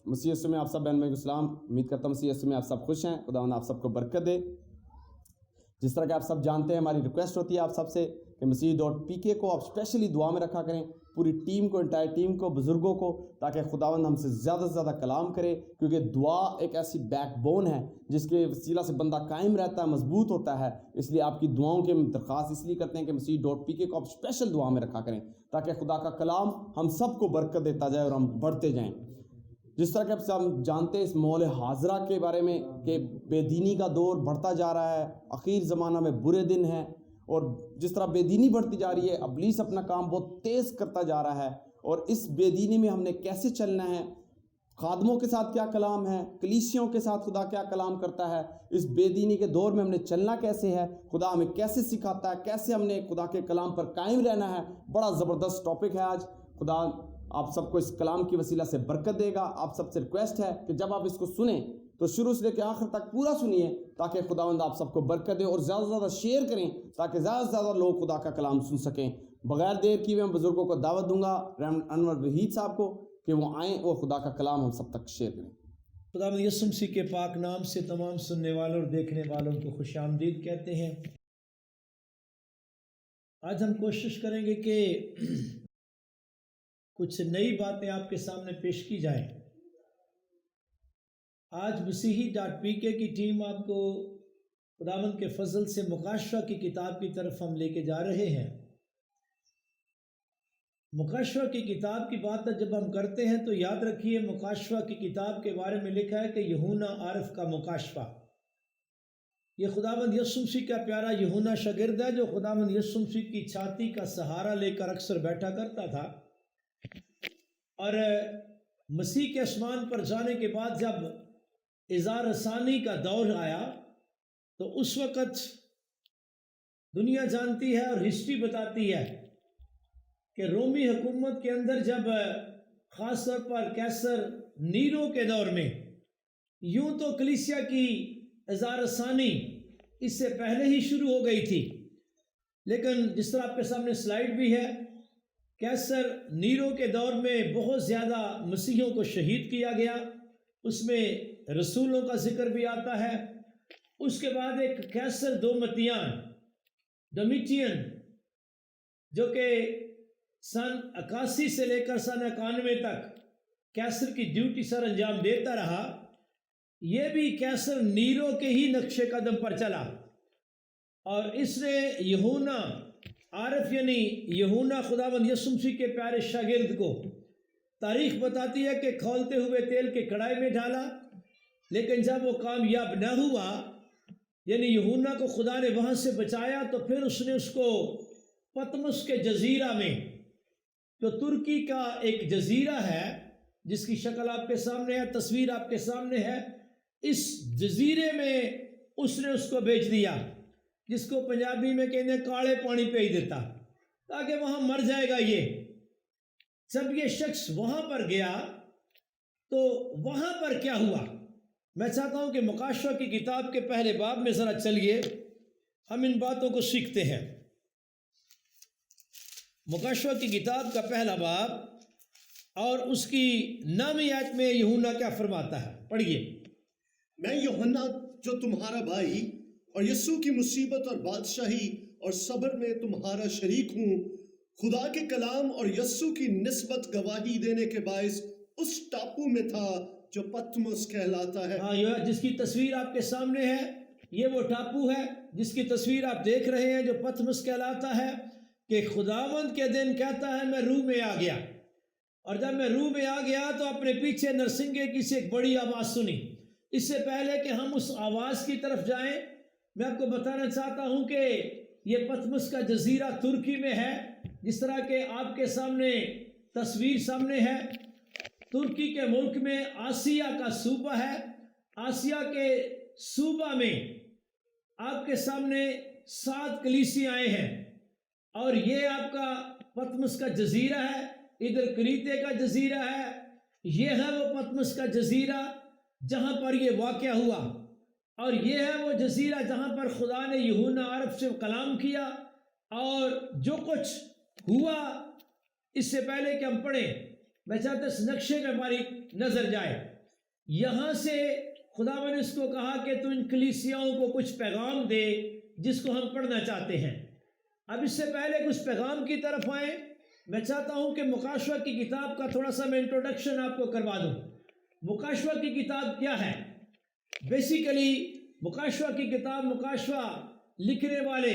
مسیح یسوع میں آپ سب بہن بھائیوں کو سلام. امید کرتا ہوں مسیح یسوع میں آپ سب خوش ہیں. خداوند آپ سب کو برکت دے. جس طرح کہ آپ سب جانتے ہیں ہماری ریکویسٹ ہوتی ہے آپ سب سے کہ مسیح.pk کو آپ اسپیشلی دعا میں رکھا کریں, پوری ٹیم کو, انٹائر ٹیم کو, بزرگوں کو, تاکہ خداوند ہم سے زیادہ سے زیادہ کلام کرے, کیونکہ دعا ایک ایسی بیک بون ہے جس کے وسیلہ سے بندہ قائم رہتا ہے, مضبوط ہوتا ہے. اس لیے آپ کی دعاؤں کی درخواست اس لیے کرتے ہیں کہ مسیح.pk کو آپ اسپیشل دعا میں رکھا کریں, تاکہ خدا کا کلام ہم سب کو برکت دیتا جائے اور ہم بڑھتے جائیں. جس طرح کہ اب ہم جانتے ہیں اس مول حاضرہ کے بارے میں کہ بے دینی کا دور بڑھتا جا رہا ہے, اخیر زمانہ میں برے دن ہیں, اور جس طرح بے دینی بڑھتی جا رہی ہے ابلیس اپنا کام بہت تیز کرتا جا رہا ہے. اور اس بے دینی میں ہم نے کیسے چلنا ہے, خادموں کے ساتھ کیا کلام ہے, کلیسیوں کے ساتھ خدا کیا کلام کرتا ہے, اس بے دینی کے دور میں ہم نے چلنا کیسے ہے, خدا ہمیں کیسے سکھاتا ہے, کیسے ہم نے خدا کے کلام پر قائم رہنا ہے. بڑا زبردست ٹاپک ہے آج. خدا آپ سب کو اس کلام کی وسیلہ سے برکت دے گا. آپ سب سے ریکویسٹ ہے کہ جب آپ اس کو سنیں تو شروع سے لے کے آخر تک پورا سنیے, تاکہ خداوند آپ سب کو برکت دے, اور زیادہ سے زیادہ شیئر کریں تاکہ زیادہ سے زیادہ لوگ خدا کا کلام سن سکیں. بغیر دیر کیے میں بزرگوں کو دعوت دوں گا, رحمت انور وحید صاحب کو, کہ وہ آئیں اور خدا کا کلام ہم سب تک شیئر کریں. خداوند یسوع مسیح کے پاک نام سے تمام سننے والوں اور دیکھنے والوں کو خوش آمدید کہتے ہیں. آج ہم کوشش کریں گے کہ کچھ نئی باتیں آپ کے سامنے پیش کی جائیں. آج مسیحی.pk کی ٹیم آپ کو خداوند کے فضل سے مکاشفہ کی کتاب کی طرف ہم لے کے جا رہے ہیں. مکاشفہ کی کتاب کی بات جب ہم کرتے ہیں تو یاد رکھیے مکاشفہ کی کتاب کے بارے میں لکھا ہے کہ یوحنا عارف کا مکاشفہ. یہ خداوند یسوع مسیح کا پیارا یوحنا شاگرد ہے جو خداوند یسوع مسیح کی چھاتی کا سہارا لے کر اکثر بیٹھا کرتا تھا. اور مسیح کے آسمان پر جانے کے بعد جب اظہار ثانی کا دور آیا تو اس وقت دنیا جانتی ہے اور ہسٹری بتاتی ہے کہ رومی حکومت کے اندر جب خاص طور پر کیسر نیرو کے دور میں, یوں تو کلیسیا کی اظہار ثانی اس سے پہلے ہی شروع ہو گئی تھی, لیکن جس طرح آپ کے سامنے سلائیڈ بھی ہے, کیسر نیرو کے دور میں بہت زیادہ مسیحیوں کو شہید کیا گیا. اس میں رسولوں کا ذکر بھی آتا ہے. اس کے بعد ایک کیسر دومتیان ڈومیٹین جو کہ سن 81 سے لے کر سن 91 تک کیسر کی ڈیوٹی سر انجام دیتا رہا. یہ بھی کیسر نیرو کے ہی نقش قدم پر چلا, اور اس نے یوحنا عارف یعنی یوحنا خداوند یسوع مسیح کے پیارے شاگرد کو تاریخ بتاتی ہے کہ کھولتے ہوئے تیل کے کڑائی میں ڈالا, لیکن جب وہ کامیاب نہ ہوا, یعنی یوحنا کو خدا نے وہاں سے بچایا, تو پھر اس نے اس کو پتمس کے جزیرہ میں, جو ترکی کا ایک جزیرہ ہے جس کی شکل آپ کے سامنے ہے, تصویر آپ کے سامنے ہے, اس جزیرے میں اس نے اس کو بھیج دیا, جس کو پنجابی میں کہتے ہیں کاڑے پانی پہ ہی دیتا, تاکہ وہاں مر جائے گا یہ. جب یہ شخص وہاں پر گیا تو وہاں پر کیا ہوا, میں چاہتا ہوں کہ مکاشفہ کی کتاب کے پہلے باب میں ذرا چلیے, ہم ان باتوں کو سیکھتے ہیں. مکاشفہ کی کتاب کا پہلا باب اور اس کی 9ویں آیت میں یوحنا کیا فرماتا ہے, پڑھیے. میں یوحنا جو تمہارا بھائی اور یسوع کی مصیبت اور بادشاہی اور صبر میں تمہارا شریک ہوں, خدا کے کلام اور یسوع کی نسبت گواہی دینے کے باعث اس ٹاپو میں تھا جو پتمس کہلاتا ہے. ہاں, یہ جس کی تصویر آپ کے سامنے ہے, یہ وہ ٹاپو ہے جس کی تصویر آپ دیکھ رہے ہیں جو پتمس کہلاتا ہے. کہ خداوند کے دن کہتا ہے میں روح میں آ گیا, اور جب میں روح میں آ گیا تو اپنے پیچھے نرسنگے کی سے ایک بڑی آواز سنی. اس سے پہلے کہ ہم اس آواز کی طرف جائیں, میں آپ کو بتانا چاہتا ہوں کہ یہ پتمس کا جزیرہ ترکی میں ہے. جس طرح کہ آپ کے سامنے تصویر سامنے ہے, ترکی کے ملک میں آسیا کا صوبہ ہے. آسیا کے صوبہ میں آپ کے سامنے 7 کلیسیائیں ہیں, اور یہ آپ کا پتمس کا جزیرہ ہے. ادھر کریتے کا جزیرہ ہے, یہ ہے وہ پتمس کا جزیرہ جہاں پر یہ واقعہ ہوا, اور یہ ہے وہ جزیرہ جہاں پر خدا نے یوحنا عارف سے کلام کیا. اور جو کچھ ہوا اس سے پہلے کہ ہم پڑھیں, میں چاہتا اس نقشے میں ہماری نظر جائے. یہاں سے خداوند نے اس کو کہا کہ تو ان کلیسیاؤں کو کچھ پیغام دے جس کو ہم پڑھنا چاہتے ہیں. اب اس سے پہلے کچھ پیغام کی طرف آئیں. میں چاہتا ہوں کہ مکاشفہ کی کتاب کا تھوڑا سا میں انٹروڈکشن آپ کو کروا دوں. مکاشفہ کی کتاب کیا ہے؟ بیسیکلی مکاشفہ کی کتاب، مکاشفہ لکھنے والے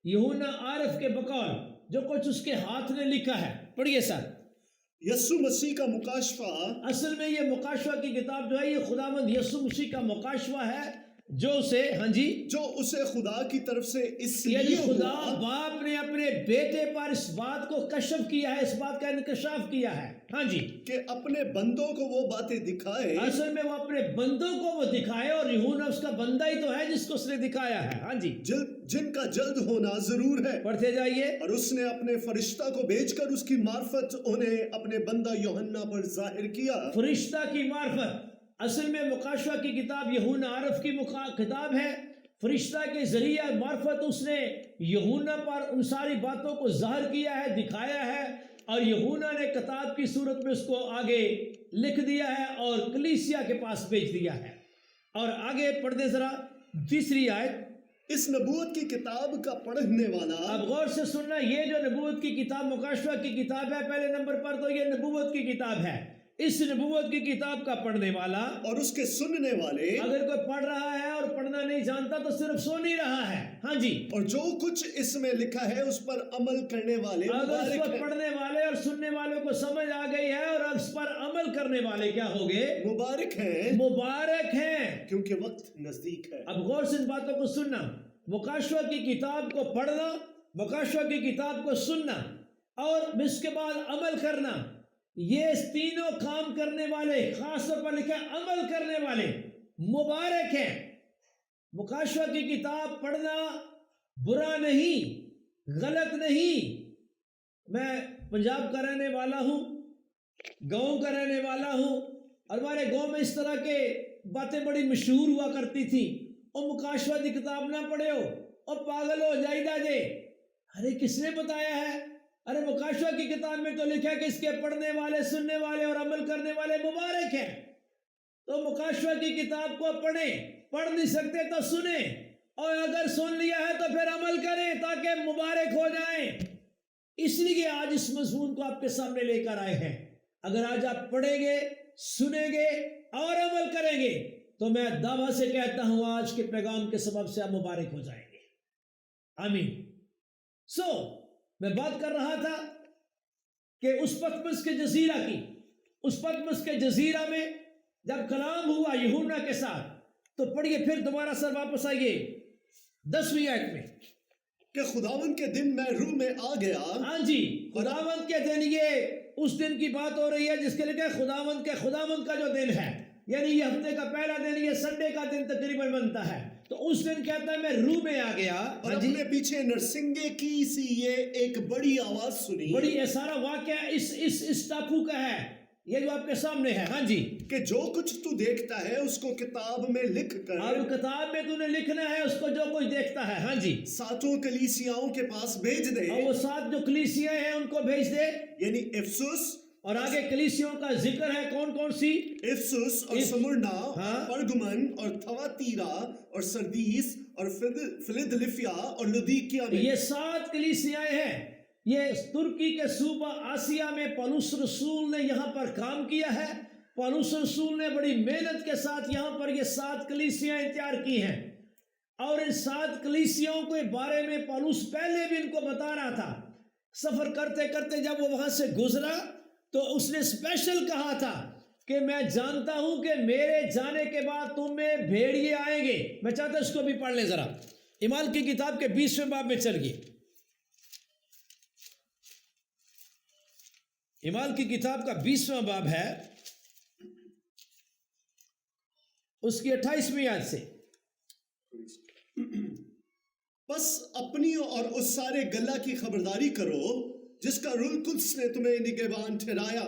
یوحنا عارف کے بقول جو کچھ اس کے ہاتھ نے لکھا ہے. پڑھیے سر. یسوع مسیح کا مکاشفہ اصل میں یہ مکاشفہ کی کتاب جو ہے یہ خداوند یسوع مسیح کا مکاشفہ ہے جو اسے جو اسے خدا کی طرف سے اس یعنی لیے خدا ہوا باپ نے اپنے بیٹے پر اس بات کو کشف کیا ہے، اس بات کا انکشاف کیا ہے. کہ اپنے بندوں کو وہ باتیں دکھائے. اصل میں وہ اپنے بندوں کو وہ دکھائے، اور یوحنا اس کا بندہ ہی تو ہے جس کو اس نے دکھایا ہے. جن کا جلد ہونا ضرور ہے. پڑھتے جائیے. اور اس نے اپنے فرشتہ کو بھیج کر اس کی معرفت انہیں اپنے بندہ یوحنا پر ظاہر کیا. فرشتہ کی معرفت. اصل میں مکاشفہ کی کتاب یوحنا عارف کی کتاب ہے. فرشتہ کے ذریعہ معرفت اس نے یوحنا پر ان ساری باتوں کو ظاہر کیا ہے، دکھایا ہے، اور یوحنا نے کتاب کی صورت میں اس کو آگے لکھ دیا ہے اور کلیسیا کے پاس بھیج دیا ہے. اور آگے پڑھ دیں ذرا تیسری آیت. اس نبوت کی کتاب کا پڑھنے والا. اب غور سے سننا، یہ جو نبوت کی کتاب مکاشفہ کی کتاب ہے، پہلے نمبر پر تو یہ نبوت کی کتاب ہے. اس نبوت کی کتاب کا پڑھنے والا اور اس کے سننے والے. اگر کوئی پڑھ رہا ہے اور پڑھنا نہیں جانتا تو صرف سن ہی رہا ہے. اور جو کچھ اس میں لکھا ہے اس پر عمل کرنے والے. اگر اس کو پڑھنے والے اور سننے والوں کو سمجھ آ گئی ہے اور اس پر عمل کرنے والے کیا ہو گئے؟ مبارک ہیں. مبارک ہیں، کیونکہ وقت نزدیک ہے. اب غور سے ان باتوں کو سننا. مکاشفہ کی کتاب کو پڑھنا، مکاشفہ کی کتاب کو سننا اور اس کے بعد عمل کرنا، یہ تینوں کام کرنے والے، خاص طور پر لکھا عمل کرنے والے مبارک ہیں. مکاشفہ کی کتاب پڑھنا برا نہیں، غلط نہیں. میں پنجاب کا رہنے والا ہوں، گاؤں کا رہنے والا ہوں، اور ہمارے گاؤں میں اس طرح کے باتیں بڑی مشہور ہوا کرتی تھی. اور مکاشفہ کی کتاب نہ پڑھے ہو اور پاگل ہو جائیدہ دے. ارے کس نے بتایا ہے؟ ارے مکاشفہ کی کتاب میں تو لکھا ہے کہ اس کے پڑھنے والے، سننے والے اور عمل کرنے والے مبارک ہیں. تو مکاشفہ کی کتاب کو پڑھیں. پڑھ نہیں سکتے تو سنیں، اور اگر سن لیا ہے تو پھر عمل کریں تاکہ مبارک ہو جائیں. اس لیے آج اس مضمون کو آپ کے سامنے لے کر آئے ہیں. اگر آج آپ پڑھیں گے، سنیں گے اور عمل کریں گے تو میں دعویٰ سے کہتا ہوں آج کے پیغام کے سبب سے آپ مبارک ہو جائیں گے. آمین. میں بات کر رہا تھا کہ اس پتمس کے جزیرہ کی، اس پتمس کے جزیرہ میں جب کلام ہوا یوحنا کے ساتھ، تو پڑھیے پھر دوبارہ سر واپس آئیے 10ویں آیت میں. کہ خداوند کے دن میں روح میں آ گیا. خداوند کے دن، یہ اس دن کی بات ہو رہی ہے جس کے لئے خداوند کا جو دن ہے، یعنی یہ ہفتے کا پہلا دن، یہ سنڈے کا دن تقریباً بنتا ہے. تو اس دن کہتا ہے میں روح میں آ گیا، اور اپنے پیچھے نرسنگے کی سی یہ ایک بڑی آواز سنی. بڑی یہ سارا واقعہ اس ٹاپو کا ہے، یہ جو آپ کے سامنے ہے. کہ جو کچھ تو دیکھتا ہے اس کو کتاب میں لکھ کر، اور کتاب میں تو نے لکھنا ہے اس کو جو کچھ دیکھتا ہے. ساتوں کلیسیاؤں کے پاس بھیج دے. اور وہ 7 جو کلیسیاں ہیں ان کو بھیج دے. یعنی افسس، اور آگے کلیسیوں کا ذکر ہے کون کون سی؟ افسس اور سمرنا اور پرگمن اور تھواتیرا اور سردیس اور فلدلفیا اور لودیکیا میں. یہ 7 کلیسیاں ہیں. یہ ترکی کے صوبہ آسیہ میں پولس رسول نے یہاں پر کام کیا ہے. پولس رسول نے بڑی محنت کے ساتھ یہاں پر یہ 7 کلیسیاں تیار کی ہیں. اور ان 7 کلیسیوں کے بارے میں پولس پہلے بھی ان کو بتا رہا تھا. سفر کرتے کرتے جب وہ وہاں سے گزرا تو اس نے اسپیشل کہا تھا کہ میں جانتا ہوں کہ میرے جانے کے بعد تم میں بھیڑیے آئیں گے. میں چاہتا ہوں اس کو بھی پڑھ لیں ذرا. اعمال کی کتاب کے 20ویں باب میں چل گئے. اعمال کی کتاب کا 20واں باب ہے، اس کی 28ویں آیت سے. بس اپنی اور اس سارے گلہ کی خبرداری کرو جس کا روح القدس نے تمہیں نگہبان ٹھہرایا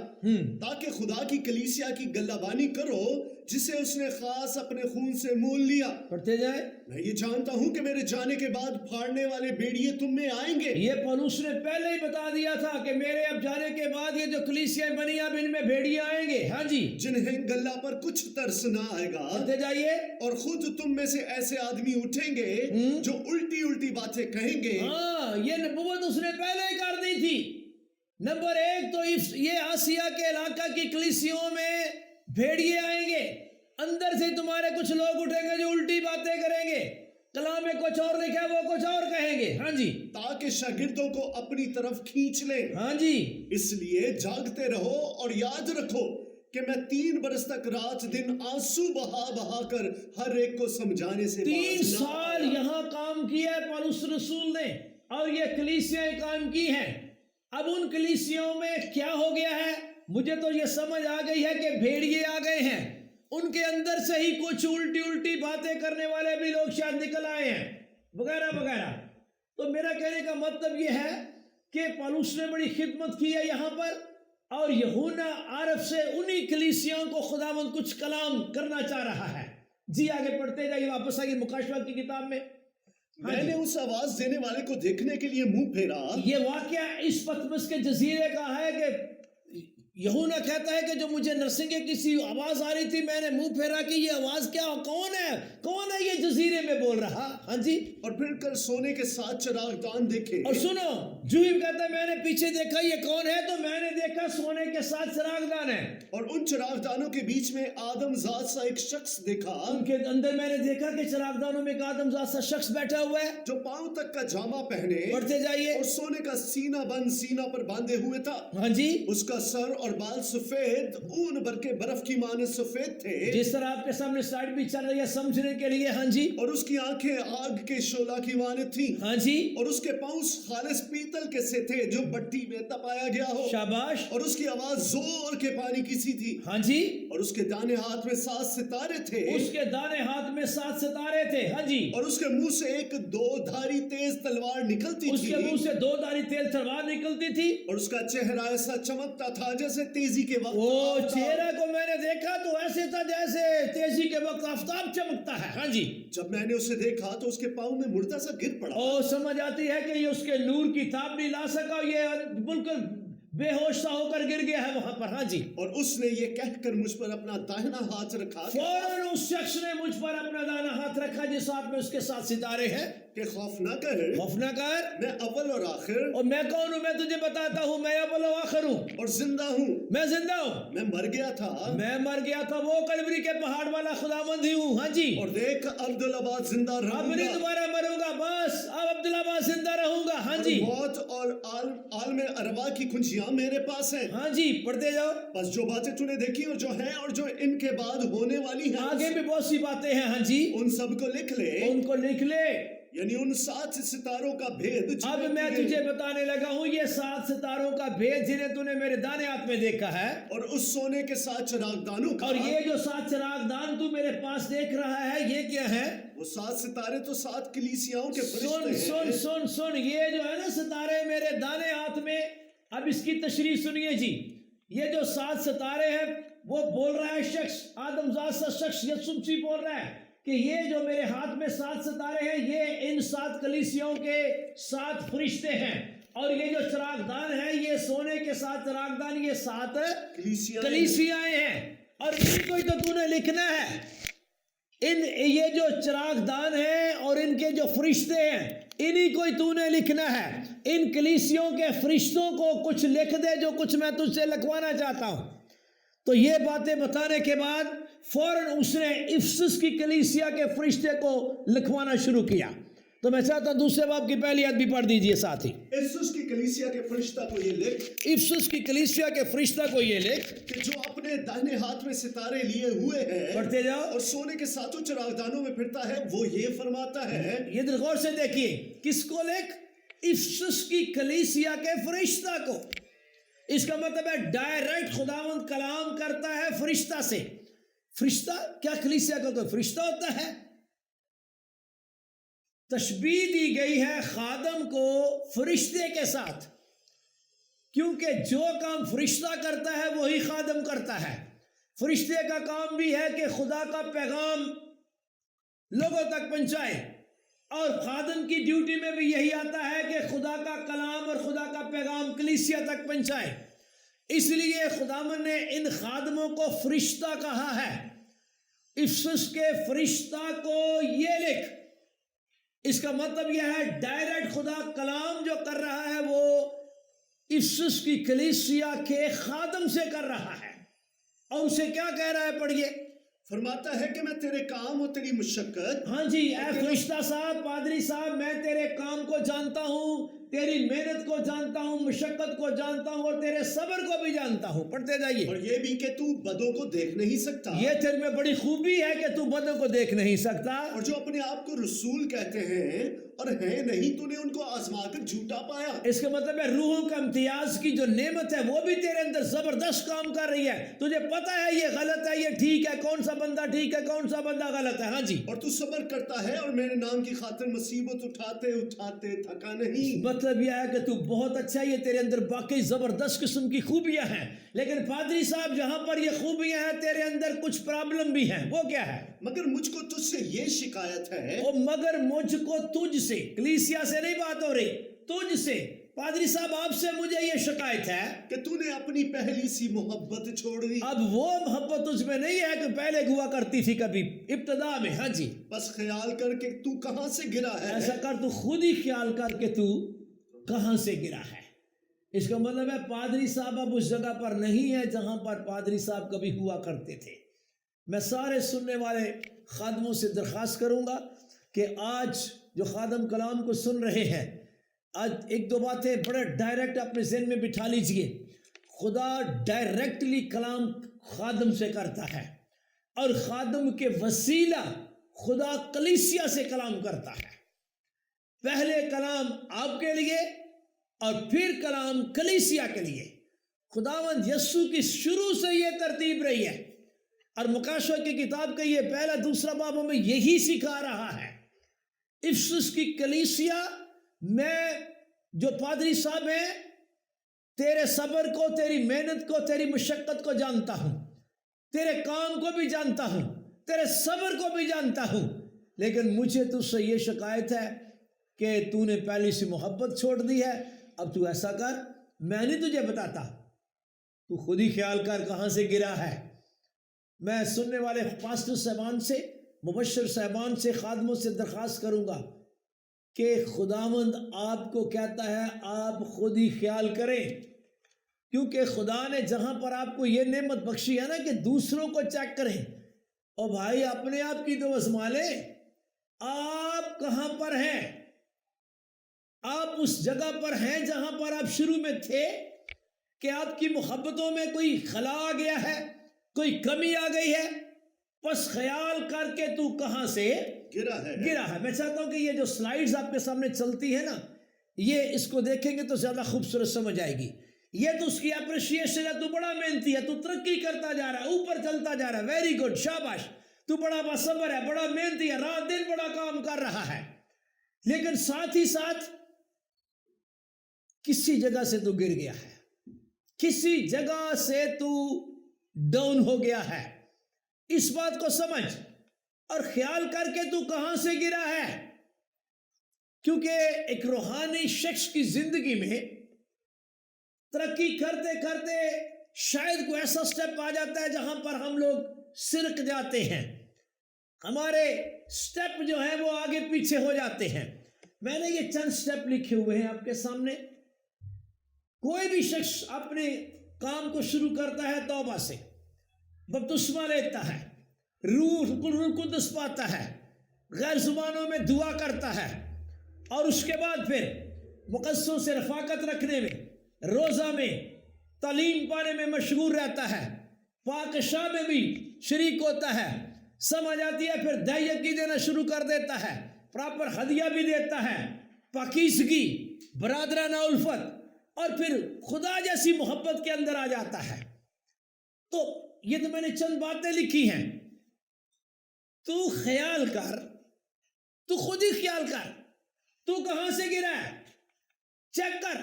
تاکہ خدا کی کلیسیا کی گلہبانی کرو جسے اس نے خاص اپنے خون سے مول لیا. پڑھتے جائیں. میں یہ جانتا ہوں کہ میرے جانے کے بعد پھاڑنے والے بھیڑیے تم میں آئیں گے. یہ پولس نے پہلے ہی بتا دیا تھا کہ میرے اب جانے کے بعد یہ جو کلیسیاں بنی اب ان میں بھیڑیے آئیں گے. ہاں جی, جنہیں گلہ پر کچھ ترس نہ آئے گا. پڑھتے جائیے. اور خود تم میں سے ایسے آدمی اٹھیں گے جو الٹی الٹی باتیں کہیں گے. ہاں, یہ نبوت اس نے پہلے ہی کر دی تھی. نمبر 1 تو یہ آسیہ کے علاقہ کی کلیسیوں میں بھیڑیے آئیں گے. اندر سے تمہارے کچھ لوگ اٹھیں گے جو الٹی باتیں کریں گے, کلام میں کچھ اور لکھا ہے وہ کچھ اور کہیں گے. ہاں جی, تاکہ شاگردوں کو اپنی طرف کھینچ لیں. ہاں جی, اس لیے جاگتے رہو اور یاد رکھو کہ میں 3 برس تک رات دن آنسو بہا بہا کر ہر ایک کو سمجھانے سے 3 سال یہاں کام کیا ہے پولس رسول نے, اور یہ کلیسیاں کام کی ہیں. اب ان کلیسیوں میں کیا ہو گیا ہے, مجھے تو یہ سمجھ آ گئی ہے کہ بھیڑیے آ گئے ہیں. ان کے اندر سے ہی کچھ الٹی الٹی باتیں کرنے والے بھی لوگ شاید نکل آئے ہیں وغیرہ وغیرہ. تو میرا کہنے کا مطلب یہ ہے کہ پولس نے بڑی خدمت کی ہے یہاں پر, اور یوحنا عارف سے انہی کلیسیوں کو خداوند کچھ کلام کرنا چاہ رہا ہے. جی آگے پڑھتے جائیے, واپس آئیے مکاشفہ کی کتاب میں. میں نے اس آواز دینے والے کو دیکھنے کے لیے منہ پھیرا. یہ واقعہ اس پتمس کے جزیرے کا ہے کہ یوحنا کہتا ہے کہ جو مجھے نرسنگے کسی آواز آ رہی تھی, میں نے منہ پھیرا کہ یہ آواز کیا, کون ہے یہ جزیرے میں بول رہا. ہاں جی, اور پھر کر سونے کے 7 چراغ دان دیکھے. اور سنو, جوہیم کہتا ہے میں نے پیچھے دیکھا یہ کون ہے, تو میں نے دیکھا سونے کے 7 چراغ دان ہیں. اور ان چراغ دانوں کے بیچ میں آدم ذات سا ایک شخص دیکھا. ان کے اندر میں نے دیکھا کہ چراغ دانوں میں ایک آدم ذات سا شخص بیٹھا ہوا ہے, جو پاؤں تک کا جامہ پہنے پڑھتے جائیے, اور سونے کا سینہ بند سینہ پر باندھے ہوئے تھا. ہاں جی, اس کا سر اور بال سفید اون بھر کے برف کی مانند سفید تھے, جس طرح آپ کے سامنے سلائیڈ بھی چل رہی ہے سمجھنے کے لیے. ہاں جی, اور اس کی آنکھیں آگ کے شعلہ کی مانند تھیں. ہاں جی, اور اس کے پاؤں خالص پیتل کے سے تھے جو بٹی میں تپایا گیا ہو. شاباش. اور اس کی آواز زور کے پانی کی سی تھی. ہاں جی, اور اس کے دانے ہاتھ میں 7 ستارے تھے. اس کے دانے ہاتھ میں 7 ستارے تھے. ہاں جی, اور اس کے منہ سے ایک 2 دھاری تیز تلوار نکلتی اس تھی. کے منہ سے 2 دھاری تیز تلوار نکلتی تھی. اور اس کا چہرہ ایسا چمکتا تھا جیسے تیزی کے وقت وہ آفتاب. چہرہ کو میں نے دیکھا تو ایسے تھا جیسے تیزی کے وقت آفتاب چمکتا ہے. ہاں جی, جب میں نے اسے دیکھا تو اس کے پاؤں میں مردہ سا گر پڑا. اور سمجھ آتی ہے کہ یہ اس کے نور کی تاب نہیں لا سکا, یہ بالکل بے ہوش سا ہو کر گر گیا ہے وہاں پر. ہاں جی, اور اس نے یہ کہہ کر مجھ پر اپنا داہنا ہاتھ رکھا فوراً اس شخص نے مجھ پر اپنا دانا ہاتھ رکھا جس ہاتھ میں اس کے 7 ستارے ہیں, کہ خوف نہ کر, خوف نہ کر, میں اول اور آخر اور میں کون ہوں, میں تجھے بتاتا ہوں, میں اول و آخر ہوں, اور زندہ ہوں. میں زندہ ہوں, میں مر گیا تھا, میں مر گیا تھا, وہ کلوری کے پہاڑ والا خداوند ہی ہوں. ہاں جی, اور دیکھ عبدالآباد زندہ اب رہوں نہیں گا. دوبارہ مروں گا, بس اب عبدالآباد زندہ رہوں گا. ہاں جی, موت اور عالم ارواح کی کنجیاں میرے پاس ہیں. ہاں جی, پڑھتے جاؤ. بس جو باتیں تو نے دیکھی اور جو ہیں اور جو ان کے بعد ہونے والی ہیں, آگے بھی بہت سی باتیں ہیں. ہاں جی, ان سب کو لکھ لے. ان کو لکھ لے. یعنی ان 7 ستاروں کا بھید اب میں تجھے بتانے لگا ہوں یہ 7 ستاروں کا بھید جنہیں تو نے میرے دانے ہاتھ میں دیکھا ہے, اور اس سونے کے 7 چراغ دانوں کا. اور یہ جو 7 چراغ دان تو میرے پاس دیکھ رہا ہے, یہ کیا ہے؟ وہ 7 ستارے تو 7 کلیسیاؤں کے سن فرشتے سن ہیں. سن سن, یہ جو ہے نا ستارے میرے دانے ہاتھ میں, اب اس کی تشریح سنیے جی. یہ جو 7 ستارے ہیں وہ بول رہا ہے شخص, آدم ذات سا شخص یسوع مسیح بول رہا ہے کہ یہ جو میرے ہاتھ میں 7 ستارے ہیں یہ ان 7 کلیسیوں کے 7 فرشتے ہیں, اور یہ جو چراغ دان ہیں یہ سونے کے 7 چراغ دان, یہ 7 کلیسیاں ہیں. اور ان کو تو نے لکھنا ہے, یہ جو چراغ دان ہیں اور ان کے جو فرشتے ہیں انہی کو تو نے لکھنا ہے. ان کلیسیوں کے فرشتوں کو کچھ لکھ دے جو کچھ میں تجھ سے لکھوانا چاہتا ہوں. تو یہ باتیں بتانے کے بعد فوراً اس نے افسس کی کلیسیا کے فرشتے کو لکھوانا شروع کیا. تو میں چاہتا ہوں دوسرے باب کی پہلی آیت بھی پڑھ دیجئے ساتھ ہی. افسس کی کلیسیا کے فرشتہ کو یہ لکھ, افسس کی کلیسیا کے فرشتہ کو یہ لکھ کہ جو اپنے داہنے ہاتھ میں ستارے لیے ہوئے ہیں, پڑھتے جاؤ, اور سونے کے 7 چراغ دانوں میں پھرتا ہے, وہ یہ فرماتا ہے. یہ دل غور سے دیکھیے, کس کو لکھ؟ افسس کی کلیسیا کے فرشتہ کو. اس کا مطلب ہے ڈائریکٹ خداوند کلام کرتا ہے فرشتہ سے. فرشتہ کیا کلیسیا کا کوئی فرشتہ ہوتا ہے؟ تشبیہ دی گئی ہے خادم کو فرشتے کے ساتھ. کیونکہ جو کام فرشتہ کرتا ہے وہی خادم کرتا ہے. فرشتے کا کام بھی ہے کہ خدا کا پیغام لوگوں تک پہنچائے، اور خادم کی ڈیوٹی میں بھی یہی آتا ہے کہ خدا کا کلام اور خدا کا پیغام کلیسیا تک پہنچائے. اس لیے خداوند نے ان خادموں کو فرشتہ کہا ہے. افسس کے فرشتہ کو یہ لکھ، اس کا مطلب یہ ہے ڈائریکٹ خدا کلام جو کر رہا ہے وہ افسس کی کلیسیا کے خادم سے کر رہا ہے. اور اسے کیا کہہ رہا ہے؟ پڑھیے. فرماتا ہے کہ میں تیرے کام اور تیری مشقت، ہاں جی، اے فرشتہ صاحب، پادری صاحب، میں تیرے کام کو جانتا ہوں، تیری محنت کو جانتا ہوں، مشقت کو جانتا ہوں، اور تیرے صبر کو بھی جانتا ہوں. پڑھتے جائیے. اور یہ بھی کہ تو بدوں کو دیکھ نہیں سکتا. یہ تیرے میں بڑی خوبی ہے کہ تو بدوں کو دیکھ نہیں سکتا. اور جو اپنے آپ کو رسول کہتے ہیں اور ہیں نہیں، تو نے ان کو آزما کر جھوٹا پایا. اس کا مطلب ہے روحوں کا امتیاز کی جو نعمت ہے وہ بھی تیرے اندر زبردست کام کر رہی ہے. تجھے پتا ہے یہ غلط ہے، یہ ٹھیک ہے، کون سا بندہ ٹھیک ہے، کون سا بندہ غلط ہے. ہاں جی. اور تو صبر کرتا ہے اور میرے نام کی خاطر مصیبت اٹھاتے اٹھاتے تھکا نہیں. مطلب یہ ہے کہ تو بہت اچھا، یہ تیرے اندر باقی زبردست قسم کی خوبیاں ہیں. لیکن پادری صاحب، جہاں پر یہ خوبیاں ہیں تیرے اندر کچھ پرابلم بھی ہیں. وہ کیا ہے؟ مگر مجھ کو تجھ سے یہ شکایت ہے. او مگر مجھ کو تجھ سے، کلیسیا سے نہیں بات ہو رہی، تجھ سے. پادری صاحب، آپ سے مجھے یہ شکایت ہے کہ تو نے اپنی پہلی سی محبت چھوڑ دی. اب وہ محبت تجھ میں نہیں ہے کہ پہلے ہوا کرتی تھی کبھی ابتدا میں. ہاں جی. بس خیال کر کے تو کہاں سے گرا ہے. ایسا کر، تو خود ہی خیال کر کے تو کہاں سے گرا ہے. اس کا مطلب ہے پادری صاحب اب اس جگہ پر نہیں ہے جہاں پر پادری صاحب کبھی ہوا کرتے تھے. میں سارے سننے والے خادموں سے درخواست کروں گا کہ آج جو خادم کلام کو سن رہے ہیں، آج ایک دو باتیں بڑے ڈائریکٹ اپنے ذہن میں بٹھا لیجئے. خدا ڈائریکٹلی کلام خادم سے کرتا ہے، اور خادم کے وسیلہ خدا کلیسیا سے کلام کرتا ہے. پہلے کلام آپ کے لیے اور پھر کلام کلیسیا کے لیے. خداوند یسوع کی شروع سے یہ ترتیب رہی ہے، اور مکاشفہ کی کتاب کا یہ پہلا دوسرا باب ہمیں یہی سکھا رہا ہے. افسس کی کلیسیا میں جو پادری صاحب ہیں، تیرے صبر کو، تیری محنت کو، تیری مشقت کو جانتا ہوں، تیرے کام کو بھی جانتا ہوں، تیرے صبر کو بھی جانتا ہوں. لیکن مجھے تجھ سے یہ شکایت ہے کہ تو نے پہلی سی محبت چھوڑ دی ہے. اب تو ایسا کر، میں نہیں تجھے بتاتا، تو خود ہی خیال کر کہاں سے گرا ہے. میں سننے والے پاسٹر صاحبان سے، مبشر صاحبان سے، خادموں سے درخواست کروں گا کہ خداوند آپ کو کہتا ہے آپ خود ہی خیال کریں. کیونکہ خدا نے جہاں پر آپ کو یہ نعمت بخشی ہے نا کہ دوسروں کو چیک کریں، اور بھائی اپنے آپ کی تو آزما لیں. آپ کہاں پر ہیں؟ آپ اس جگہ پر ہیں جہاں پر آپ شروع میں تھے، کہ آپ کی محبتوں میں کوئی خلا آ گیا ہے، کوئی کمی آ گئی ہے. بس خیال کر کے تو کہاں سے گرا ہے. میں چاہتا ہوں کہ یہ جو سلائیڈز آپ کے سامنے چلتی ہے نا، یہ اس کو دیکھیں گے تو زیادہ خوبصورت سمجھ آئے گی. یہ تو اس کی اپریشیشن ہے. تو بڑا محنتی ہے، تو ترقی کرتا جا رہا ہے، اوپر چلتا جا رہا ہے. ویری گڈ، شاباش. تو بڑا باصبر ہے، بڑا محنتی ہے، رات دن بڑا کام کر رہا ہے. لیکن ساتھ ہی ساتھ کسی جگہ سے تو گر گیا ہے، کسی جگہ سے تو ڈاؤن ہو گیا ہے. اس بات کو سمجھ اور خیال کر کے تو کہاں سے گرا ہے. کیونکہ ایک روحانی شخص کی زندگی میں ترقی کرتے کرتے شاید کوئی ایسا سٹیپ آ جاتا ہے جہاں پر ہم لوگ سرک جاتے ہیں، ہمارے سٹیپ جو ہیں وہ آگے پیچھے ہو جاتے ہیں. میں نے یہ چند سٹیپ لکھے ہوئے ہیں آپ کے سامنے. کوئی بھی شخص اپنے کام کو شروع کرتا ہے توبہ سے، بپتسمہ لیتا ہے، روح القدس پاتا ہے، غیر زبانوں میں دعا کرتا ہے، اور اس کے بعد پھر مقدسوں سے رفاقت رکھنے میں، روزہ میں، تعلیم پانے میں مشغول رہتا ہے، پاک شاہ میں بھی شریک ہوتا ہے. سمجھ آتی ہے، پھر دہیکی دینا شروع کر دیتا ہے، پراپر ہدیہ بھی دیتا ہے، پاکیزگی، برادرانہ الفت، اور پھر خدا جیسی محبت کے اندر آ جاتا ہے. تو یہ تو میں نے چند باتیں لکھی ہیں. تو خیال کر، تو خود ہی خیال کر، تو کہاں سے گرا ہے، چیک کر.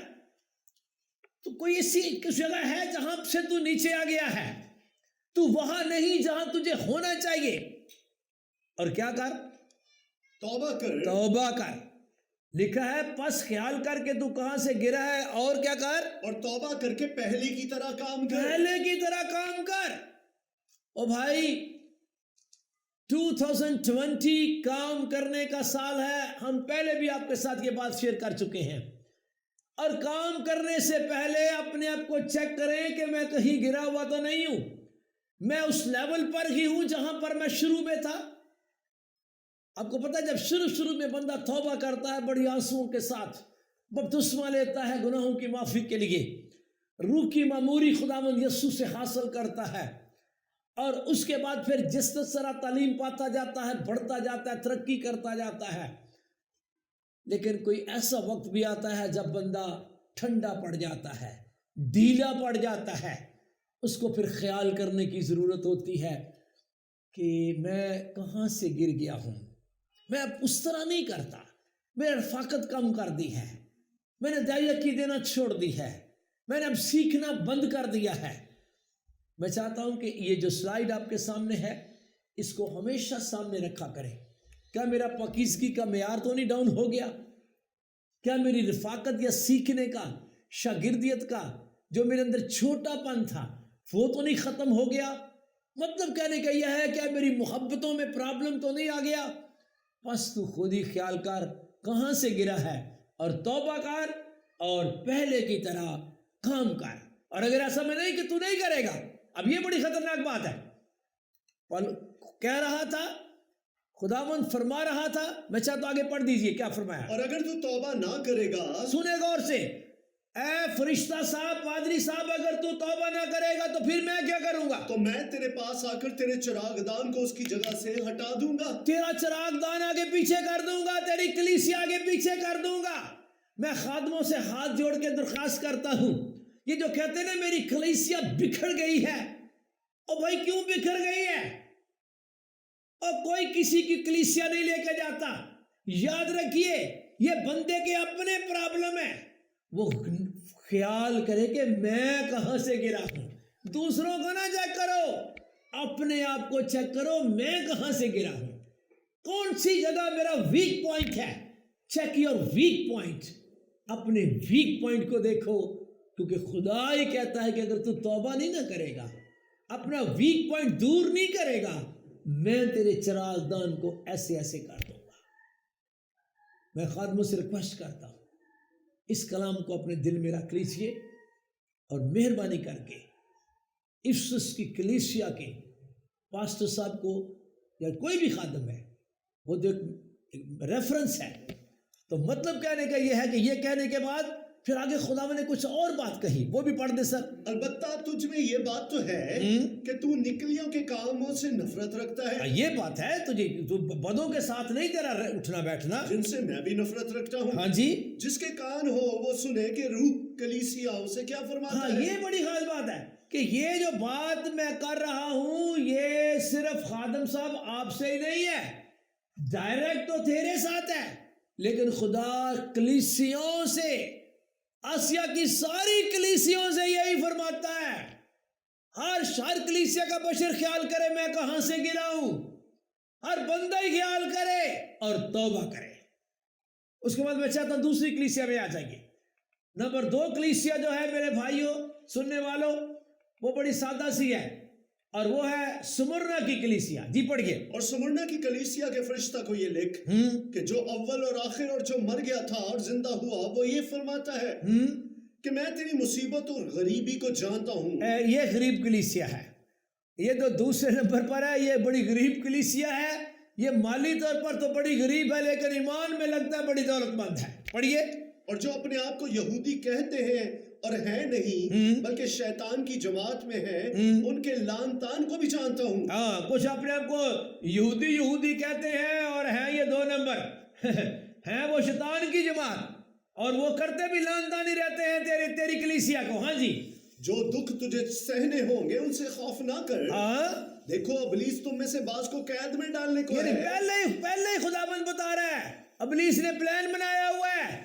تو کوئی ایسی جگہ ہے جہاں سے تو نیچے آ گیا ہے، تو وہاں نہیں جہاں تجھے ہونا چاہیے، اور کیا کر؟ توبہ کر توبہ کر۔ لکھا ہے پس خیال کر کے تو کہاں سے گرا ہے، اور کیا کر؟ اور توبہ کر کے پہلے کی طرح کام کر۔ پہلے کی طرح کام کر۔ او بھائی 2020 کام کرنے کا سال ہے، ہم پہلے بھی آپ کے ساتھ یہ بات شیئر کر چکے ہیں، اور کام کرنے سے پہلے اپنے آپ کو چیک کریں کہ میں کہیں گرا ہوا تو نہیں ہوں، میں اس لیول پر ہی ہوں جہاں پر میں شروع میں تھا۔ آپ کو پتہ ہے جب شروع میں بندہ توبہ کرتا ہے بڑی آنسوؤں کے ساتھ، بپتسمہ لیتا ہے گناہوں کی معافی کے لیے، روح کی معموری خداوند یسوع سے حاصل کرتا ہے، اور اس کے بعد پھر جس طرح تعلیم پاتا جاتا ہے، بڑھتا جاتا ہے، ترقی کرتا جاتا ہے، لیکن کوئی ایسا وقت بھی آتا ہے جب بندہ ٹھنڈا پڑ جاتا ہے، ڈھیلا پڑ جاتا ہے، اس کو پھر خیال کرنے کی ضرورت ہوتی ہے کہ میں کہاں سے گر گیا ہوں۔ میں اب اس طرح نہیں کرتا، میں نے رفاقت کم کر دی ہے، میں نے دائیکی دینا چھوڑ دی ہے، میں نے اب سیکھنا بند کر دیا ہے۔ میں چاہتا ہوں کہ یہ جو سلائیڈ آپ کے سامنے ہے اس کو ہمیشہ سامنے رکھا کریں۔ کیا میرا پاکیزگی کا معیار تو نہیں ڈاؤن ہو گیا؟ کیا میری رفاقت یا سیکھنے کا، شاگردیت کا جو میرے اندر چھوٹا پن تھا وہ تو نہیں ختم ہو گیا؟ مطلب کہنے کا یہ ہے کہ میری محبتوں میں پرابلم تو نہیں آ گیا؟ بس تو خود ہی خیال کر کہاں سے گرا ہے، اور توبہ کر اور پہلے کی طرح کام کر۔ اور اگر ایسا میں نہیں کہ تو نہیں کرے گا، اب یہ بڑی خطرناک بات ہے، کہہ رہا تھا خداوند فرما رہا تھا، میں چاہتا ہوں آگے پڑھ دیجئے کیا فرمایا۔ اور اگر تو توبہ نہ کرے گا، سنے غور سے، اے فرشتہ صاحب، پادری صاحب، اگر تو توبہ نہ کرے گا تو پھر میں کیا کروں گا؟ تو میں تیرے پاس آ کر تیرے چراغ دان کو اس کی جگہ سے ہٹا دوں گا۔ تیرا چراغ دان آگے پیچھے کر دوں گا، تیری کلیسیا آگے پیچھے کر دوں گا۔ میں خادموں سے ہاتھ جوڑ کے درخواست کرتا ہوں، یہ جو کہتے ہیں نا میری کلیسیا بکھر گئی ہے، اور بھائی کیوں بکھر گئی ہے؟ اور کوئی کسی کی کلیسیا نہیں لے کے جاتا۔ یاد رکھیے یہ بندے کے اپنے پرابلم ہے، وہ خیال کرے کہ میں کہاں سے گرا ہوں۔ دوسروں کو نہ چیک کرو، اپنے آپ کو چیک کرو، میں کہاں سے گرا ہوں، کون سی جگہ میرا ویک پوائنٹ ہے۔ چیک یور ویک پوائنٹ، اپنے ویک پوائنٹ کو دیکھو، کیونکہ خدا ہی کہتا ہے کہ اگر تو توبہ نہیں نہ کرے گا، اپنا ویک پوائنٹ دور نہیں کرے گا، میں تیرے چراغ دان کو ایسے ایسے کر دوں گا۔ میں خادموں سے ریکویسٹ کرتا ہوں اس کلام کو اپنے دل میں رکھ لیجیے، اور مہربانی کر کے افسس کی کلیسیا کے پاسٹر صاحب کو یا کوئی بھی خادم ہے وہ جو ریفرنس ہے، تو مطلب کہنے کا یہ ہے کہ یہ کہنے کے بعد پھر آگے خدا نے کچھ اور بات کہی، وہ بھی پڑھ دے سر۔ البتہ تجھ میں یہ بات تو ہے کہ تو نکلیوں کے کاموں سے نفرت رکھتا ہے۔ یہ بات ہے تجھے، تو بدوں کے ساتھ نہیں تیرا اٹھنا بیٹھنا، جن سے میں بھی نفرت رکھتا ہوں۔ ہاں جی، جس کے کان ہو وہ سنے کہ روح کلیسیاؤں سے کیا فرماتا ہاں ہے۔ یہ بڑی خاص بات ہے کہ یہ جو بات میں کر رہا ہوں یہ صرف خادم صاحب آپ سے ہی نہیں ہے، ڈائریکٹ تو تیرے ساتھ ہے، لیکن خدا کلیسیوں سے، آسیا کی ساری کلیسیوں سے یہی فرماتا ہے۔ ہر کلیسیا کا بشر خیال کرے میں کہاں سے گرا ہوں، ہر بندہ ہی خیال کرے اور توبہ کرے۔ اس کے بعد میں چاہتا ہوں دوسری کلیسیا میں آ جائیے۔ نمبر 2 کلیسیا جو ہے میرے بھائیوں سننے والوں، وہ بڑی سادہ سی ہے، اور وہ ہے سمرنا کی کلیسیا۔ جی پڑھیے۔ اور سمرنا کی کلیسیا کے فرشتہ کو یہ لکھ کہ جو اول اور آخر اور جو مر گیا تھا اور زندہ ہوا، وہ یہ فرماتا ہے کہ میں تیری مصیبت اور غریبی کو جانتا ہوں۔ یہ غریب کلیسیا ہے، یہ تو دوسرے نمبر پر ہے، یہ بڑی غریب کلیسیا ہے، یہ مالی طور پر تو بڑی غریب ہے لیکن ایمان میں لگتا ہے بڑی دولت مند ہے۔ پڑھیے۔ اور جو اپنے آپ کو یہودی کہتے ہیں اور ہیں نہیں بلکہ شیطان کی جماعت میں ہیں، ان کے لعن تان کو بھی جانتا ہوں۔ ہاں، کچھ اپنے آپ کو یہودی کہتے ہیں اور ہیں یہ 2 نمبر ہیں وہ شیطان کی جماعت، اور وہ کرتے بھی لعن تانی رہتے ہیں تیری کلیسیا کو۔ ہاں جی، جو دکھ تجھے سہنے ہوں گے ان سے خوف نہ کر، دیکھو ابلیس تم میں سے بعض کو قید میں ڈالنے کو یعنی ہے۔ پہلے ہی خداوند بتا رہا ہے، ابلیس نے پلان بنایا ہوا ہے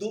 2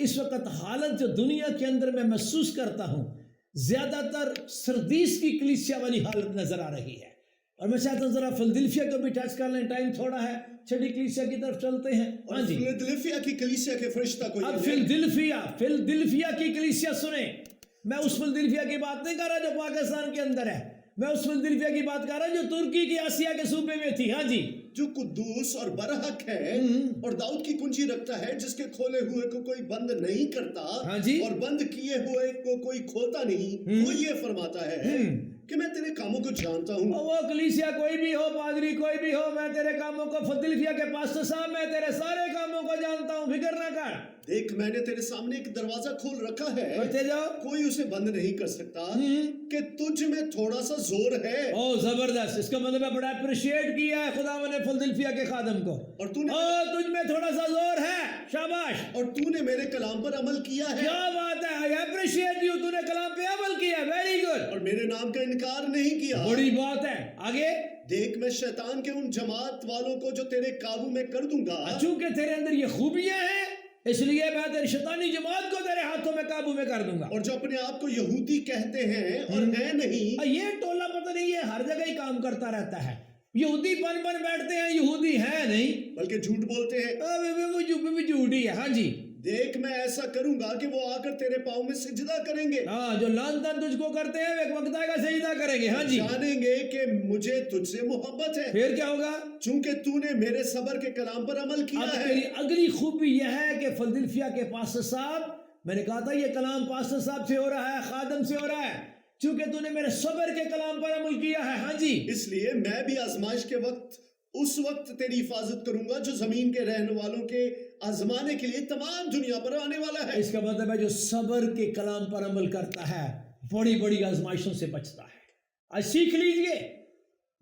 اس وقت حالت جو دنیا کے اندر میں محسوس کرتا ہوں زیادہ تر سردیس کی کلیسیا والی حالت نظر آ رہی ہے. اور میں چاہتا ہوں ذرا فلدلفیا کو بھی ٹچ کر لیں، ٹائم تھوڑا ہے، چھٹی کلیسیا کی طرف چلتے ہیں. ہاں جی، فلدلفیا کی کلیسیا کے فرشتہ کو اب فلدلفیا کی کلیسیا سنیں. میں اس فلدلفیا کی بات نہیں کر رہا جو پاکستان کے اندر ہے، میں اس فلدلفیا کی بات کر رہا ہوں جو ترکی کی آسیا کے صوبے میں تھی. ہاں جی، جو قدوس اور برحق ہے اور داؤد کی کنجی رکھتا ہے، جس کے کھولے ہوئے کو کوئی بند نہیں کرتا ہاں جی، اور بند کیے ہوئے کو کوئی کھولتا نہیں، وہ یہ فرماتا ہے کہ میں تیرے کاموں کو جانتا ہوں. وہ کلیسیا کوئی بھی ہو، پادری کوئی بھی ہو، میں تیرے کاموں کو، فلدلفیا کے پاسٹر صاحب میں تیرے سارے کاموں کو جانتا ہوں، فکر نہ کر. دیکھ میں نے تیرے سامنے ایک دروازہ کھول رکھا ہے، بڑھتے جاؤ. کوئی اسے بند نہیں کر سکتا، کہ تجھ میں تھوڑا سا زور ہے. او زبردست، اس کا مطلب ہے بڑا اپریشیٹ کیا ہے خدا نے فلدلفیا کے خادم کو. اور تو نے تجھ میں تھوڑا سا زور ہے، شاباش، اور تو نے میرے کلام پر عمل کیا ہے. کیا بات ہے، I appreciate you، تو نے کلام پہ عمل کیا، ویری گڈ، اور میرے نام کا انکار نہیں کیا. بڑی بات ہے. آگے، دیکھ میں شیطان کے ان جماعت والوں کو جو تیرے قابو میں کر دوں گا. چونکہ تیرے اندر یہ خوبیاں ہیں اس لیے میں تیری شیطانی جماعت کو تیرے ہاتھوں میں قابو میں کر دوں گا. اور جو اپنے آپ کو یہودی کہتے ہیں اور ہیں نہیں. یہ ٹولہ پتہ نہیں، یہ ہر جگہ ہی کام کرتا رہتا ہے. یہودی بن بیٹھتے ہیں، یہودی ہے نہیں بلکہ جھوٹ بولتے ہیں. وہ بھی جھوٹی ہے. ہاں جی، دیکھ میں ایسا کروں گا کہ وہ آ کر تیرے پاؤں میں سجدہ کریں گے. ہاں، جو لان تان تجھ کو کرتے ہیں ایک وقت آئے گا سجدہ کریں گے. ہاں جی، جانیں گے کہ مجھے تجھ سے محبت ہے، پھر کیا ہوگا؟ چونکہ تو نے میرے صبر کے کلام پر عمل کیا اب ہے. تیری اگلی خوبی یہ ہے کہ فلدلفیا کے پاسٹر صاحب، میں نے کہا تھا یہ کلام پاسٹر صاحب سے ہو رہا ہے، خادم سے ہو رہا ہے، چونکہ تو نے میرے صبر کے کلام پر عمل کیا ہے. ہاں جی، اس لیے میں بھی آزمائش کے وقت اس وقت تیری حفاظت کروں گا جو زمین کے رہنے والوں کے آزمانے کے لیے تمام دنیا پر آنے والا ہے. اس کا مطلب ہے جو صبر کے کلام پر عمل کرتا ہے بڑی بڑی آزمائشوں سے بچتا ہے. آج سیکھ لیجئے،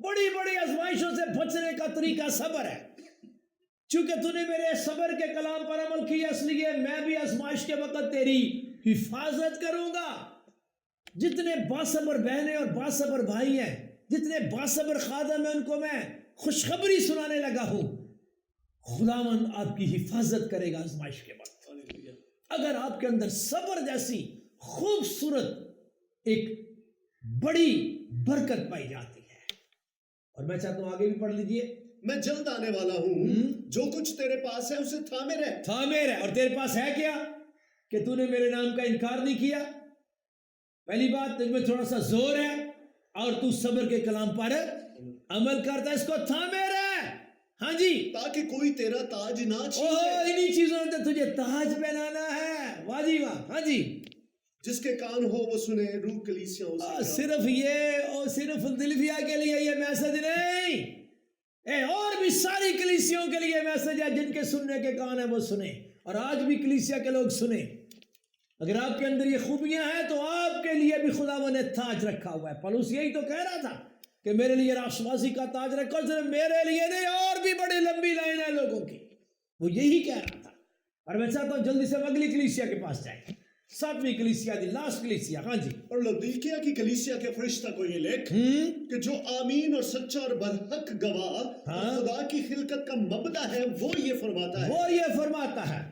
بڑی بڑی آزمائشوں سے بچنے کا طریقہ صبر ہے. چونکہ تو نے میرے صبر کے کلام پر عمل کیا، اس لیے میں بھی آزمائش کے وقت تیری حفاظت کروں گا. جتنے باصبر بہنیں اور باصبر بھائی ہیں، جتنے باصبر خادم ہیں، ان کو میں خوشخبری سنانے لگا ہوں. خداوند آپ کی حفاظت کرے گا آزمائش کے وقت. اگر آپ کے اندر صبر جیسی خوبصورت ایک بڑی برکت پائی جاتی ہے. اور میں چاہتا ہوں آگے بھی پڑھ لیجئے. میں جلد آنے والا ہوں، جو کچھ تیرے پاس ہے اسے تھامے رہ. تھامے رہ. اور تیرے پاس ہے کیا کہ تو نے میرے نام کا انکار نہیں کیا. پہلی بات، تجھ میں تھوڑا سا زور ہے اور تو صبر کے کلام پر عمل کرتا ہے. اس کو تھامے رہ. ہاں جی، تاکہ کوئی تیرا تاج نہ چھینے. انہی چیزوں نے تجھے تاج پہنانا ہے. واہ جی واہ. ہاں جی، جس کے کان ہو وہ سنے. روح کلیسیاؤں سے صرف یہ اور صرف فلدلفیا کے لیے یہ میسج نہیں، اور بھی ساری کلیسیوں کے لیے میسج ہے. جن کے سننے کے کان ہیں وہ سنیں، اور آج بھی کلیسیا کے لوگ سنیں. اگر آپ کے اندر یہ خوبیاں ہیں تو آپ کے لیے بھی خدا نے تاج رکھا ہوا ہے. پولس یہی تو کہہ رہا تھا کہ میرے لیے راشوازی کا تاج رکھو. صرف میرے لیے نہیں، اور بھی بڑی لمبی لائن ہے لوگوں کی. وہ یہی کہہ رہا تھا. اور میں چاہتا ہوں جلدی سے اگلی کلیسیا کے پاس جائیں. 7ویں کلیسیا دی لاسٹ کلیسیا. ہاں جی، اور لودیکیا کی کلیسیا کے فرشتہ کو یہ لکھ کہ جو آمین اور سچا اور برحق گواہ اور خدا کی خلقت کا مبدع ہے، وہ یہ فرماتا ہے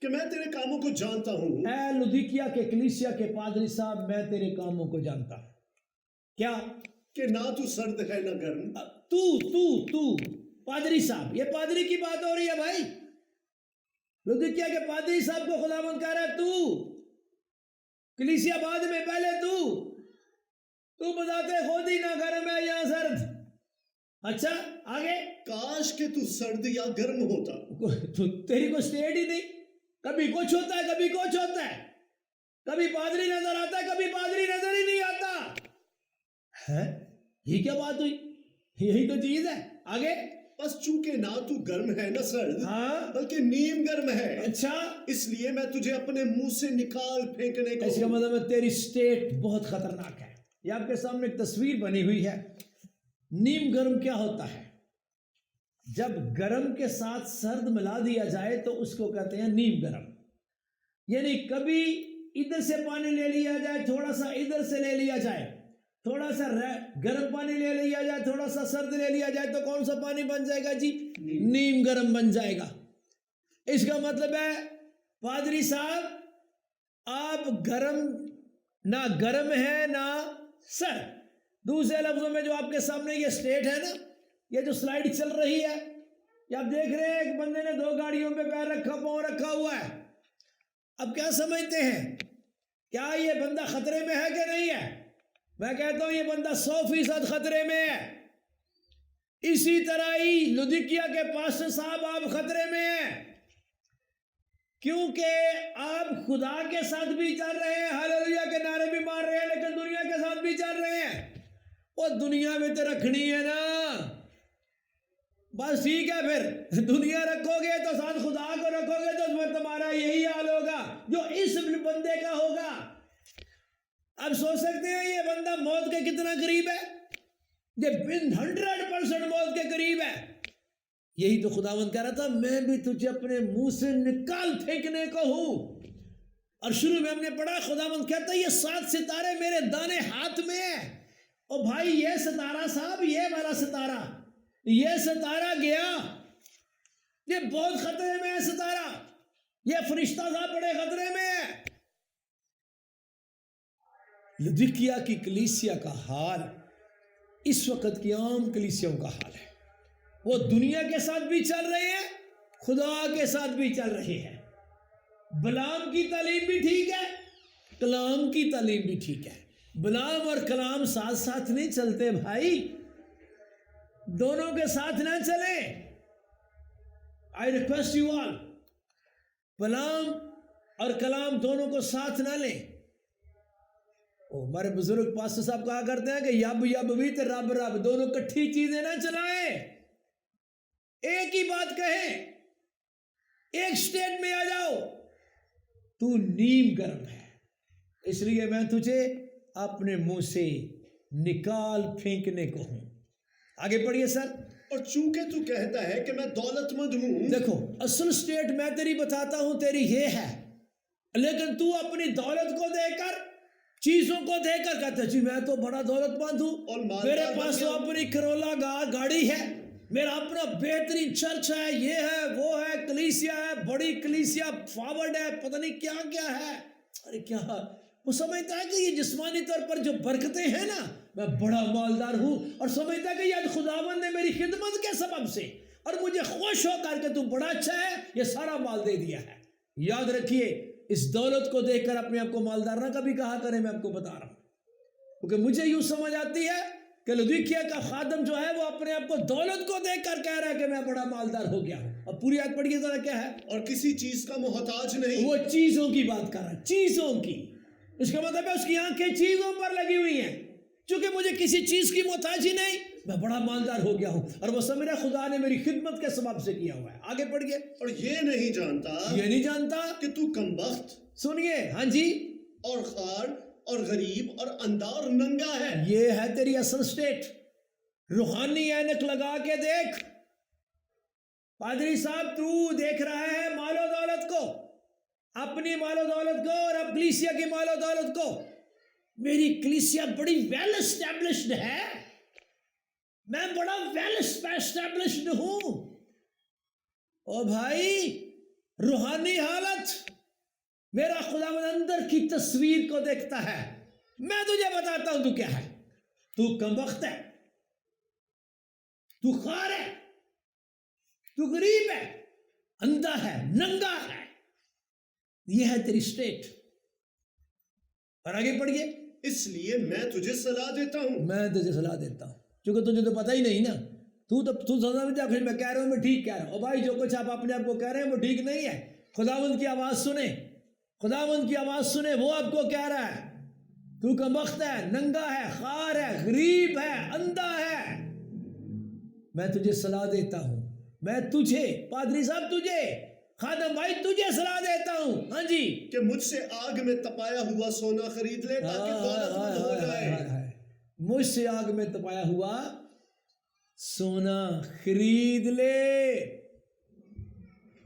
کہ میں تیرے کاموں کو جانتا ہوں. اے لودیکیا کے کلیسیا کے پادری صاحب، میں تیرے کاموں کو جانتا ہوں. کیا؟ کہ نہ تو سرد ہے نہ گرم. تو پادری صاحب، یہ پادری کی بات ہو رہی ہے بھائی. لودیکیا کے پادری صاحب کو خداوند کہہ رہا ہے تو کلیسیا بعد میں، پہلے تو بتاتے خود ہی نہ گرم ہے یا سرد. اچھا آگے، کاش کہ تو سرد یا گرم ہوتا. تیری کو سٹیٹ ہی نہیں. کبھی کچھ ہوتا ہے، کبھی کچھ ہوتا ہے. کبھی پادری نظر آتا ہے، کبھی پادری نظر ہی نہیں آتا ہے. یہ کیا بات ہوئی؟ یہی تو چیز ہے. آگے، بس چونکہ نہ تو گرم ہے نہ سرد، ہاں، بلکہ نیم گرم ہے. اچھا، اس لیے میں تجھے اپنے منہ سے نکال پھینکنے کو. اس کا مطلب ہے تیری سٹیٹ بہت خطرناک ہے. یہ آپ کے سامنے ایک تصویر بنی ہوئی ہے. نیم گرم کیا ہوتا ہے؟ جب گرم کے ساتھ سرد ملا دیا جائے تو اس کو کہتے ہیں نیم گرم. یعنی کبھی ادھر سے پانی لے لیا جائے، تھوڑا سا ادھر سے لے لیا جائے، تھوڑا سا گرم پانی لے لیا جائے، تھوڑا سا سرد لے لیا جائے، تو کون سا پانی بن جائے گا جی؟ نیم گرم بن جائے گا. اس کا مطلب ہے پادری صاحب آپ گرم نہ گرم ہے نہ سر. دوسرے لفظوں میں جو آپ کے سامنے یہ اسٹیٹ ہے نا، یہ جو سلائیڈ چل رہی ہے، یہ آپ دیکھ رہے ہیں ایک بندے نے 2 گاڑیوں پہ پیر رکھا، پاؤں رکھا ہوا ہے. اب کیا سمجھتے ہیں؟ کیا یہ بندہ خطرے میں ہے کہ نہیں ہے؟ میں کہتا ہوں یہ بندہ 100% خطرے میں ہے. اسی طرح ہی لودیکیا کے پاسٹر صاحب آپ خطرے میں ہیں، کیونکہ آپ خدا کے ساتھ بھی چل رہے ہیں، ہاللویا کے نعرے بھی مار رہے ہیں، لیکن دنیا کے ساتھ بھی چل رہے ہیں. وہ دنیا میں تو رکھنی ہے نا، بس ٹھیک ہے. پھر دنیا رکھو گے تو ساتھ خدا کو رکھو گے تو اس میں تمہارا یہی حال ہوگا جو اس بندے کا ہوگا. اب سوچ سکتے ہیں یہ بندہ موت کے کتنا قریب ہے؟ یہ 100% موت کے قریب ہے. یہی تو خداوند کہہ رہا تھا میں بھی تجھے اپنے منہ سے نکال پھینکنے کو ہوں. اور شروع میں ہم نے پڑھا خداوند کہتا ہے یہ 7 ستارے میرے دانے ہاتھ میں ہیں. اور بھائی یہ ستارہ صاحب، یہ والا ستارہ، یہ ستارہ گیا، یہ بہت خطرے میں ہے ستارہ. یہ فرشتہ صاحب بڑے خطرے میں ہے. لودیکیا کی کلیسیا کا حال اس وقت کی عام کلیسیوں کا حال ہے. وہ دنیا کے ساتھ بھی چل رہے ہیں، خدا کے ساتھ بھی چل رہے ہیں. بلام کی تعلیم بھی ٹھیک ہے، کلام کی تعلیم بھی ٹھیک ہے. بلام اور کلام ساتھ ساتھ نہیں چلتے بھائی، دونوں کے ساتھ نہ چلیں. I request you all، بلام اور کلام دونوں کو ساتھ نہ لیں. ہمارے بزرگ پاسٹر صاحب کہا کرتے ہیں کہ یب یب بھی تے رب رب، دونوں کٹھی چیزیں نہ چلائیں. ایک ہی بات کہیں، ایک سٹیٹ میں آ جاؤ. تو نیم گرم ہے، اس لیے میں تجھے اپنے منہ سے نکال پھینکنے کو ہوں. آگے پڑھیے سر. اور چونکہ تو کہتا ہے کہ میں دولت مند ہوں، دیکھو اصل سٹیٹ میں تیری بتاتا ہوں تیری یہ ہے، لیکن تو اپنی دولت کو دے کر، چیزوں کو دے کر کہتا ہے جی میں تو بڑا دولت مند ہوں، اور مالدار میرے بن پاس تو گیا. اپنی کرولا گاڑی ہے، میرا اپنا بہترین چرچ ہے، یہ ہے وہ ہے، کلیسیا ہے، بڑی کلیسیا، فارورڈ ہے، پتہ نہیں کیا کیا ہے. ارے کیا وہ سمجھتا ہے کہ یہ جسمانی طور پر جو برکتیں ہیں نا، میں بڑا مالدار ہوں، اور سمجھتا ہے کہ یاد خداوند نے میری خدمت کے سبب سے اور مجھے خوش ہو کر کے تو بڑا اچھا ہے یہ سارا مال دے دیا ہے. یاد رکھیے اس دولت کو دیکھ کر اپنے آپ کو مالدار نہ کبھی کہا کریں. میں آپ کو بتا رہا ہوں کیونکہ مجھے یوں سمجھ آتی ہے کہ لودیکیا کا خادم جو ہے وہ اپنے آپ کو دولت کو دیکھ کر کہہ رہا ہے کہ میں بڑا مالدار ہو گیا ہوں. اب پوری آیت پڑھیے ذرا کیا ہے. اور کسی چیز کا محتاج نہیں. وہ چیزوں کی بات کر رہا ہے، چیزوں کی. اس کا مطلب ہے اس کی آنکھیں چیزوں پر لگی ہوئی ہیں. چونکہ مجھے کسی چیز کی محتاجی نہیں، میں بڑا مالدار ہو گیا ہوں، اور وہ سب میرا خدا نے میری خدمت کے سبب سے کیا ہوا ہے. آگے پڑھیے. اور یہ نہیں جانتا یہ نہیں جانتا کہ تو کمبخت سنیے ہاں جی، اور خار اور غریب اور اندھا اور ننگا ہے. یہ ہے تیری اصل سٹیٹ. روحانی اینک لگا کے دیکھ. پادری صاحب تو دیکھ رہا ہے مال و دولت کو، اپنی مال و دولت کو اور اب کلیسیا کی مال و دولت کو. میری کلیسیا بڑی ویل اسٹیبلشڈ ہے، میں بڑا ویل اسٹیبلشڈ ہوں. او بھائی روحانی حالت، میرا خداوند اندر کی تصویر کو دیکھتا ہے. میں تجھے بتاتا ہوں تو کیا ہے. تو کمبخت ہے، تو خوار ہے، تو غریب ہے، اندھا ہے، ننگا ہے. یہ ہے تیری سٹیٹ. اور آگے پڑھیے. اس لیے میں تجھے صلاح دیتا ہوں. میں تجھے صلاح دیتا ہوں کیونکہ تجھے تو پتہ ہی نہیں نا. تو سزا میں کچھ میں کہہ رہا ہوں میں ٹھیک کہہ رہا ہوں. اور بھائی جو کچھ آپ اپنے آپ کو کہہ رہے ہیں وہ ٹھیک نہیں ہے. خداوند کی آواز سنیں، خداوند کی آواز سنیں. وہ آپ کو کہہ رہا ہے تو کمبخت ہے، ننگا ہے، خوار ہے، غریب ہے، اندھا ہے. میں تجھے صلاح دیتا ہوں، میں تجھے پادری صاحب تجھے خادم بھائی تجھے صلاح دیتا ہوں. ہاں جی، کہ مجھ سے آگ میں تپایا ہوا سونا خرید لے تاکہ دولت مند ہو جائے. مجھ سے آگ میں تپایا ہوا سونا خرید لے،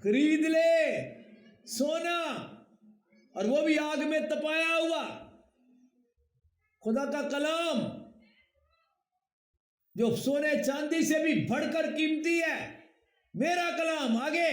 خرید لے سونا، اور وہ بھی آگ میں تپایا ہوا. خدا کا کلام جو سونے چاندی سے بھی بڑھ کر قیمتی ہے، میرا کلام. آگے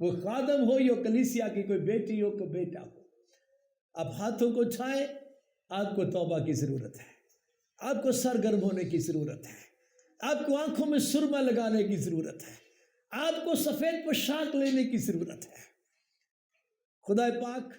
وہ خادم ہو یا کلیسیا کی کوئی بیٹی ہو کوئی بیٹا ہو، آپ ہاتھوں کو اٹھائیں، آپ کو توبہ کی ضرورت ہے، آپ کو سرگرم ہونے کی ضرورت ہے، آپ کو آنکھوں میں سرما لگانے کی ضرورت ہے، آپ کو سفید پوشاک لینے کی ضرورت ہے۔ خدا پاک